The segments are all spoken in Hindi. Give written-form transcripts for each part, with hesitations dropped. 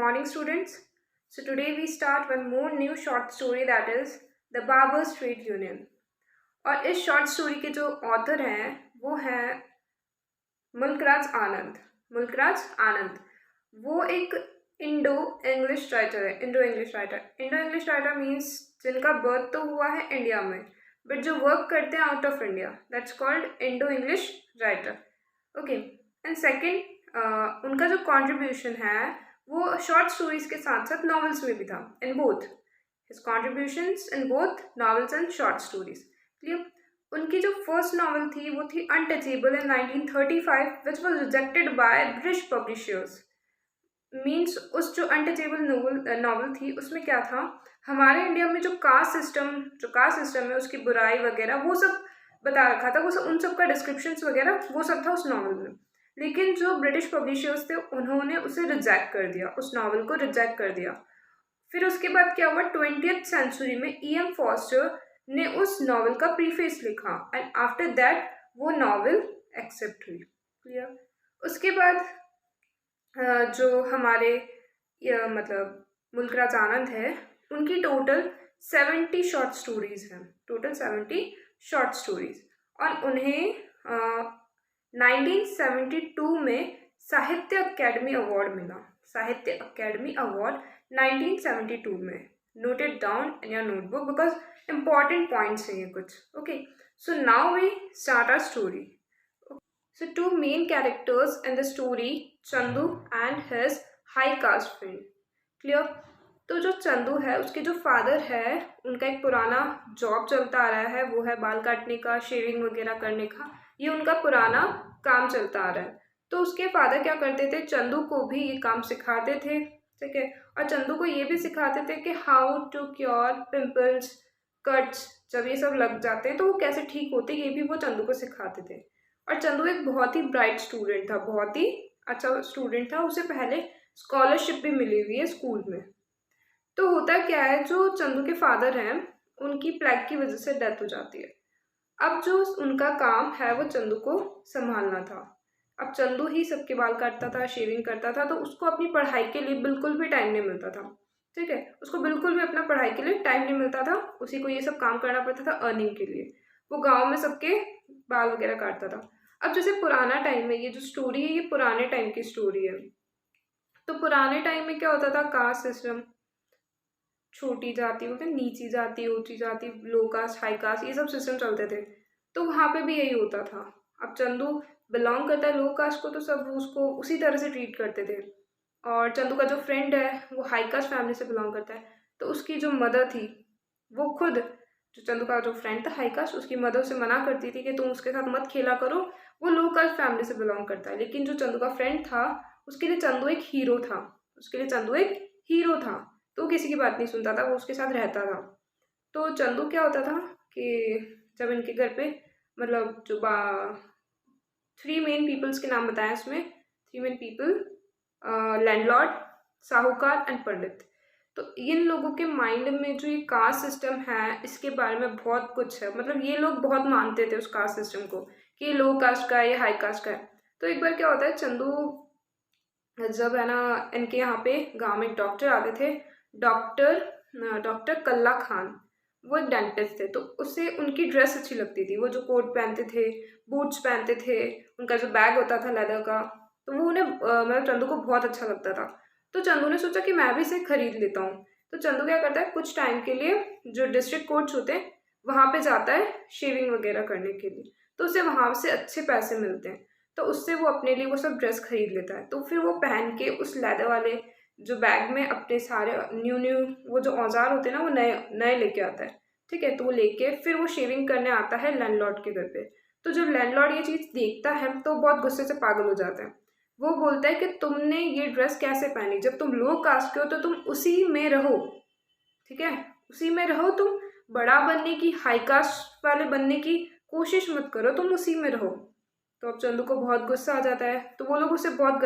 morning, students. So, today we start one more new short story that is The Barbers Trade Union. और इस शॉर्ट स्टोरी के जो ऑथर हैं वो हैं मुल्कराज आनंद। वो एक इंडो इंग्लिश राइटर मीन्स जिनका बर्थ तो हुआ है इंडिया में बट जो वर्क करते हैं out of India, that's called Indo English writer. Okay, and second उनका जो कॉन्ट्रीब्यूशन है वो शॉर्ट स्टोरीज के साथ साथ नॉवेल्स में भी था। In both his contributions in both novels and short stories. Clear? उनकी जो फर्स्ट नॉवल थी वो थी untouchable in 1935 which was rejected by British publishers. Means उस जो अनटचेबल नॉवल थी उसमें क्या था, हमारे इंडिया में जो कास्ट सिस्टम है उसकी बुराई वगैरह वो सब बता रखा था, वो सब उन सब का डिस्क्रिप्शंस वगैरह वो सब था उस नॉवल में। लेकिन जो ब्रिटिश पब्लिशर्स थे उन्होंने उसे रिजेक्ट कर दिया, उस नॉवल को रिजेक्ट कर दिया। फिर उसके बाद क्या हुआ, 20th सेंचुरी में E.M. फॉस्टर ने उस नॉवल का प्रीफेस लिखा एंड आफ्टर दैट वो नॉवल एक्सेप्ट हुई। क्लियर? उसके बाद जो हमारे मतलब मुल्कराज आनंद है उनकी टोटल 70 शॉर्ट स्टोरीज हैं, और उन्हें 1972 में साहित्य अकेडमी अवार्ड मिला। 1972 में। Note it down in your notebook because important points हैं ये कुछ। Okay, so now we start our story. So two main characters in the story, Chandu and his high caste friend. Clear? तो जो चंदू है उसके जो फादर है उनका एक पुराना जॉब चलता आ रहा है, वो है बाल काटने का, शेविंग वगैरह करने का, ये उनका पुराना काम चलता आ रहा है। तो उसके फादर क्या करते थे, चंदू को भी ये काम सिखाते थे। ठीक है, और चंदू को ये भी सिखाते थे कि how to cure pimples, cuts, जब ये सब लग जाते हैं तो वो कैसे ठीक होते, ये भी वो चंदू को सिखाते थे। और चंदू एक बहुत ही ब्राइट स्टूडेंट था, बहुत ही अच्छा स्टूडेंट था, उसे पहले स्कॉलरशिप भी मिली हुई है स्कूल में। तो होता क्या है, जो चंदू के फादर हैं उनकी प्लेग की वजह से डेथ हो जाती है। अब जो उनका काम है वो चंदू को संभालना था। अब चंदू ही सबके बाल काटता था, शेविंग करता था, तो उसको अपनी पढ़ाई के लिए बिल्कुल भी टाइम नहीं मिलता था। ठीक है, उसको बिल्कुल भी अपना पढ़ाई के लिए टाइम नहीं मिलता था, उसी को ये सब काम करना पड़ता था अर्निंग के लिए। वो गांव में सबके बाल वगैरह काटता था। अब जैसे पुराना टाइम है, ये जो स्टोरी है ये पुराने टाइम की स्टोरी है। तो पुराने टाइम में क्या होता था, कास्ट सिस्टम, छोटी जाति बोलते, नीची जाति, ऊंची जाति, लो कास्ट, हाई कास्ट, ये सब सिस्टम चलते थे। तो वहाँ पे भी यही होता था। अब चंदू बिलोंग करता है लो कास्ट को, तो सब उसको उसी तरह से ट्रीट करते थे। और चंदू का जो फ्रेंड है वो हाई कास्ट फैमिली से बिलोंग करता है, तो उसकी जो मदर थी वो खुद, जो चंदू का जो फ्रेंड था हाई कास्ट, उसकी मदर उसे मना करती थी कि तुम उसके साथ मत खेला करो, वो लो कास्ट फैमिली से बिलोंग करता है। लेकिन जो चंदू का फ्रेंड था उसके लिए चंदू एक हीरो था, तो वो किसी की बात नहीं सुनता था, वो उसके साथ रहता था। तो चंदू क्या होता था कि जब इनके घर पे मतलब जो 3 मेन पीपल्स के नाम बताए उसमें, 3 मेन पीपल, लैंडलॉर्ड, साहूकार एंड पंडित। तो इन लोगों के माइंड में जो ये कास्ट सिस्टम है इसके बारे में बहुत कुछ है, मतलब ये लोग बहुत मानते थे उस कास्ट सिस्टम को कि ये लो कास्ट का है, ये हाई कास्ट का है। तो एक बार क्या होता है, चंदू जब है ना इनके यहाँ पे गांव में एक डॉक्टर आते थे, डॉक्टर कल्ला खान, वो एक डेंटिस्ट थे। तो उससे उनकी ड्रेस अच्छी लगती थी, वो जो कोट पहनते थे, बूट्स पहनते थे, उनका जो बैग होता था लेदर का, तो वो उन्हें मतलब चंदू को बहुत अच्छा लगता था। तो चंदू ने सोचा कि मैं भी इसे खरीद लेता हूँ। तो चंदू क्या करता है, कुछ टाइम के लिए जो डिस्ट्रिक्ट कोर्ट्स होते हैं वहाँ पे जाता है शेविंग वगैरह करने के लिए, तो उसे वहाँ से अच्छे पैसे मिलते हैं, तो उससे वो अपने लिए वो सब ड्रेस खरीद लेता है। तो फिर वो पहन के उस लेदर वाले जो बैग में अपने सारे न्यू वो जो औजार होते हैं ना वो नए लेके आता है। ठीक है, तो वो लेके फिर वो शेविंग करने आता है लैंडलॉर्ड के घर पे। तो जब लैंडलॉर्ड ये चीज़ देखता है तो बहुत गुस्से से पागल हो जाता है। वो बोलता है कि तुमने ये ड्रेस कैसे पहनी, जब तुम लो कास्ट के हो तो तुम उसी में रहो। ठीक है, उसी में रहो, तुम बड़ा बनने की, हाई कास्ट वाले बनने की कोशिश मत करो, तुम उसी में रहो। तो अब चंदू को बहुत गुस्सा आ जाता है, तो वो लोग उसे बहुत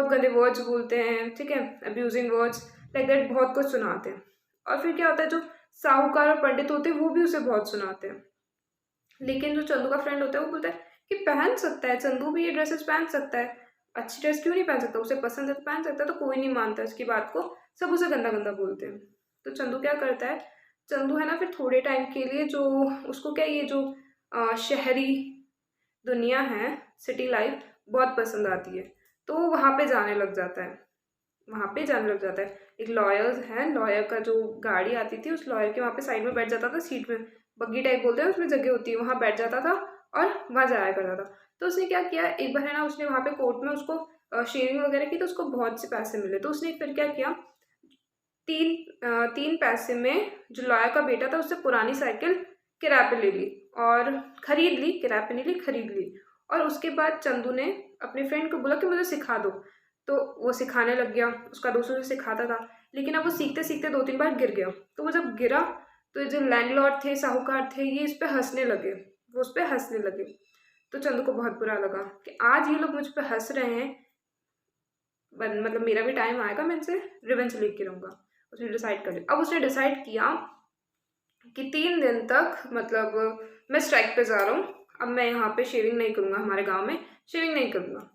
गंदे वर्ड्स बोलते हैं। ठीक है, अब्यूजिंग वर्ड्स लाइक दैट बहुत कुछ सुनाते हैं। और फिर क्या होता है, जो साहूकार और पंडित होते हैं वो भी उसे बहुत सुनाते हैं। लेकिन जो चंदू का फ्रेंड होता है वो बोलता है कि पहन सकता है, चंदू भी ये ड्रेसेस पहन सकता है, अच्छी ड्रेस क्यों नहीं पहन सकता, उसे पसंद है तो पहन सकता है, तो कोई नहीं मानता इसकी बात को, सब उसे गंदा गंदा बोलते हैं। तो चंदू क्या करता है, चंदू है ना फिर थोड़े टाइम के लिए जो उसको क्या ये जो शहरी दुनिया है, सिटी लाइफ बहुत पसंद आती है, तो वो वहाँ पे जाने लग जाता है, वहाँ पे जाने लग जाता है। एक लॉयर है, लॉयर का जो गाड़ी आती थी उस लॉयर के वहाँ पे साइड में बैठ जाता था, सीट में बग्गी टाइप बोलते हैं उसमें जगह होती है, वहाँ बैठ जाता था और वहाँ जाया करता था। तो उसने क्या किया, एक बार है ना उसने वहाँ पे कोर्ट में उसको शेयरिंग वगैरह की, तो उसको बहुत से पैसे मिले, तो उसने फिर क्या किया, 3 पैसे में जो लॉयर का बेटा था उससे पुरानी साइकिल किराए पे ले ली और खरीद ली, किराए पे नहीं ली, खरीद ली। और उसके बाद चंदू ने अपने फ्रेंड को बोला कि मुझे सिखा दो, तो वो सिखाने लग गया, उसका दोस्त उसे सिखाता था, लेकिन अब वो सीखते सीखते 2-3 बार गिर गया। तो वो जब गिरा तो जो लैंडलॉर्ड थे, साहूकार थे, ये इस पे हंसने लगे, वो उस पर हंसने लगे। तो चंदू को बहुत बुरा लगा कि आज ये लोग मुझ पर हंस रहे हैं, मतलब मेरा भी टाइम आएगा, मैं इनसे रिवेंज लेके रहूँगा। उसने डिसाइड कर लिया। अब उसने डिसाइड किया कि 3 दिन तक मतलब मैं स्ट्राइक पे जा रहा हूँ, अब मैं यहाँ पे शेविंग नहीं करूँगा, हमारे गांव में शेविंग नहीं करूँगा।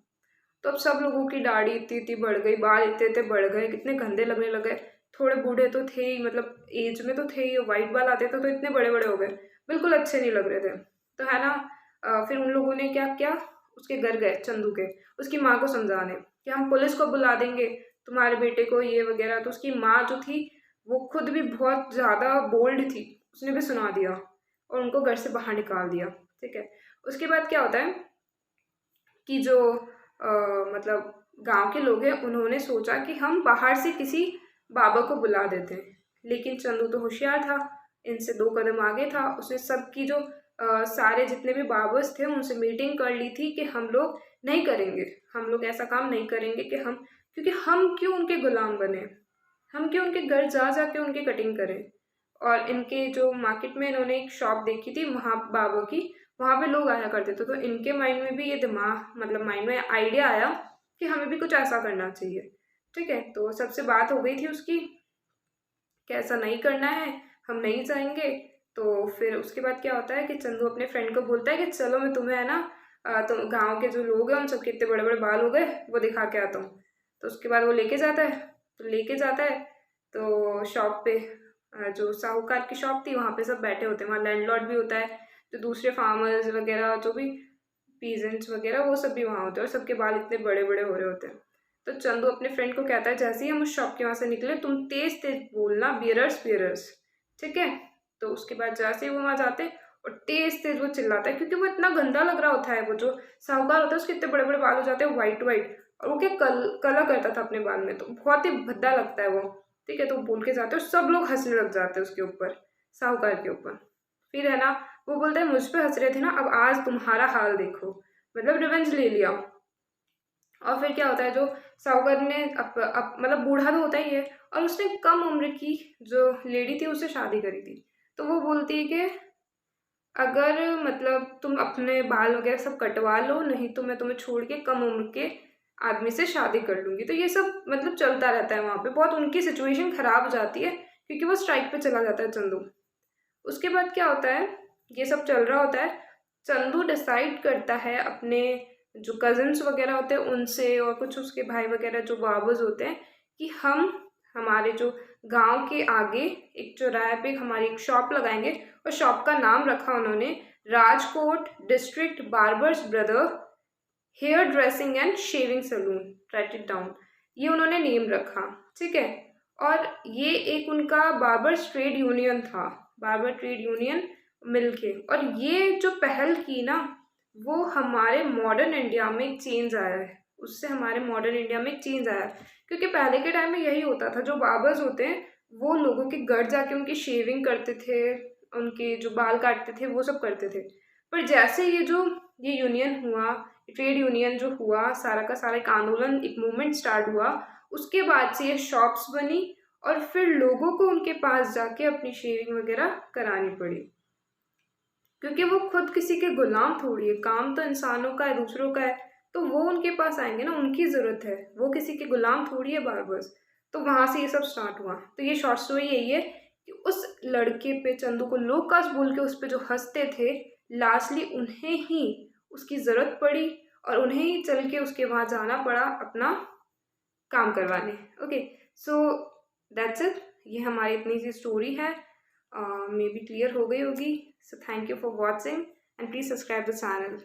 तो अब सब लोगों की दाढ़ी इतनी इतनी बढ़ गई, बाल इतने इतने बढ़ गए, कितने गंदे लगने लगे। थोड़े बूढ़े तो थे ही, मतलब एज में तो थे ही, वाइट बाल आते थे तो इतने बड़े बड़े हो गए, बिल्कुल अच्छे नहीं लग रहे थे। तो है ना, फिर उन लोगों ने क्या किया, उसके घर गए चंदू के, उसकी माँ को समझाने कि हम पुलिस को बुला देंगे तुम्हारे बेटे को ये वगैरह। तो उसकी माँ जो थी वो खुद भी बहुत ज़्यादा बोल्ड थी, उसने भी सुना दिया और उनको घर से बाहर निकाल दिया। ठीक है, उसके बाद क्या होता है कि जो मतलब गांव के लोग हैं उन्होंने सोचा कि हम बाहर से किसी बाबा को बुला देते हैं, लेकिन चंदू तो होशियार था, इनसे 2 कदम आगे था। उसने सबकी जो सारे जितने भी बाबर्स थे उनसे मीटिंग कर ली थी कि हम लोग नहीं करेंगे, हम लोग ऐसा काम नहीं करेंगे कि हम, क्योंकि हम क्यों उनके गुलाम बने, हम क्यों उनके घर जा जा के उनकी कटिंग करें। और इनके जो मार्केट में इन्होंने एक शॉप देखी थी वहाँ बाबा की, वहाँ पे लोग आया करते थे, तो इनके माइंड में भी ये दिमाग मतलब माइंड में आइडिया आया कि हमें भी कुछ ऐसा करना चाहिए। ठीक है, तो सबसे बात हो गई थी उसकी कि ऐसा नहीं करना है, हम नहीं जाएंगे। तो फिर उसके बाद क्या होता है कि चंदू अपने फ्रेंड को बोलता है कि चलो मैं तुम्हें है ना तो गांव के जो लोग हैं उन सबके इतने बड़े बड़े बाल हो गए वो दिखा के आता हूँ। तो उसके बाद वो लेके जाता है, तो लेके जाता है तो शॉप पे जो साहूकार की शॉप थी वहाँ पे सब बैठे होते हैं, वहाँ लैंडलॉर्ड भी होता है, जो दूसरे फार्मर्स वगैरह जो भी पीजेंट्स वगैरह वो सब भी वहाँ होते हैं, और सबके बाल इतने बड़े बड़े हो रहे होते हैं। तो चंदू अपने फ्रेंड को कहता है जैसे ही हम उस शॉप के वहाँ से निकले तुम तेज तेज बोलना बियरर्स बियरर्स, ठीक है। तो उसके बाद जैसे ही वो वहाँ जाते हैं और तेज तेज वो चिल्लाता है, क्योंकि वो इतना गंदा लग रहा होता है, वो जो साहूकार होता है उसके इतने बड़े बड़े बाल हो जाते हैं वाइट वाइट, और वो क्या कला करता था अपने बाल में, तो बहुत ही भद्दा लगता है वो। ठीक है, तो वो बोल के जाते हैं और सब लोग हंसने लग जाते हैं उसके ऊपर, साहूकार के ऊपर। फिर है ना वो बोलता है मुझ पे हंस रहे थे ना, अब आज तुम्हारा हाल देखो, मतलब रिवेंज ले लिया। और फिर क्या होता है, जो साहूकार ने मतलब बूढ़ा तो होता ही है, और उसने कम उम्र की जो लेडी थी उससे शादी करी थी। तो वो बोलती है कि अगर मतलब तुम अपने बाल वगैरह सब कटवा लो, नहीं तो मैं तुम्हें छोड़ के कम उम्र के आदमी से शादी कर लूंगी। तो ये सब मतलब चलता रहता है वहाँ पे, बहुत उनकी सिचुएशन खराब हो जाती है क्योंकि वो स्ट्राइक पे चला जाता है चंदू। उसके बाद क्या होता है, ये सब चल रहा होता है, चंदू डिसाइड करता है अपने जो कजिन्स वगैरह होते हैं उनसे और कुछ उसके भाई वगैरह जो बाबूज होते हैं कि हम हमारे जो गांव के आगे एक चौराहे पे हमारी एक शॉप लगाएंगे, और शॉप का नाम रखा उन्होंने Rajkot district barbers brother hair dressing and shaving salon, right it down, ये उन्होंने नेम रखा। ठीक है, और ये एक उनका बार्बर्स ट्रेड यूनियन था, बार्बर ट्रेड यूनियन मिलके, और ये जो पहल की ना वो हमारे मॉडर्न इंडिया में एक चेंज आया है, उससे हमारे मॉडर्न इंडिया में एक चेंज आया है। क्योंकि पहले के टाइम में यही होता था, जो बार्बर्स होते हैं वो लोगों के घर जाके उनकी शेविंग करते थे, उनके जो बाल काटते थे वो सब करते थे। पर जैसे ये यूनियन हुआ, ट्रेड यूनियन जो हुआ, सारा का सारा एक आंदोलन, एक मूवमेंट स्टार्ट हुआ, उसके बाद से ये शॉप्स बनी और फिर लोगों को उनके पास जाके अपनी शेविंग वगैरह करानी पड़ी, क्योंकि वो खुद किसी के गुलाम थोड़ी है, काम तो इंसानों का है, दूसरों का है, तो वो उनके पास आएंगे ना, उनकी ज़रूरत है, वो किसी के गुलाम थोड़ी है बार्बर्स। तो वहाँ से ये सब स्टार्ट हुआ। तो ये शॉर्ट स्टोरी यही है कि उस लड़के पे, चंदू को लोग कास्ट बोल के उस पर जो हंसते थे, लास्टली उन्हें ही उसकी ज़रूरत पड़ी और उन्हें ही चल के उसके वहाँ जाना पड़ा अपना काम करवाने। Okay, so that's it. ये हमारी इतनी सी स्टोरी है, मे बी क्लियर हो गई होगी। So thank you for watching and please subscribe the channel.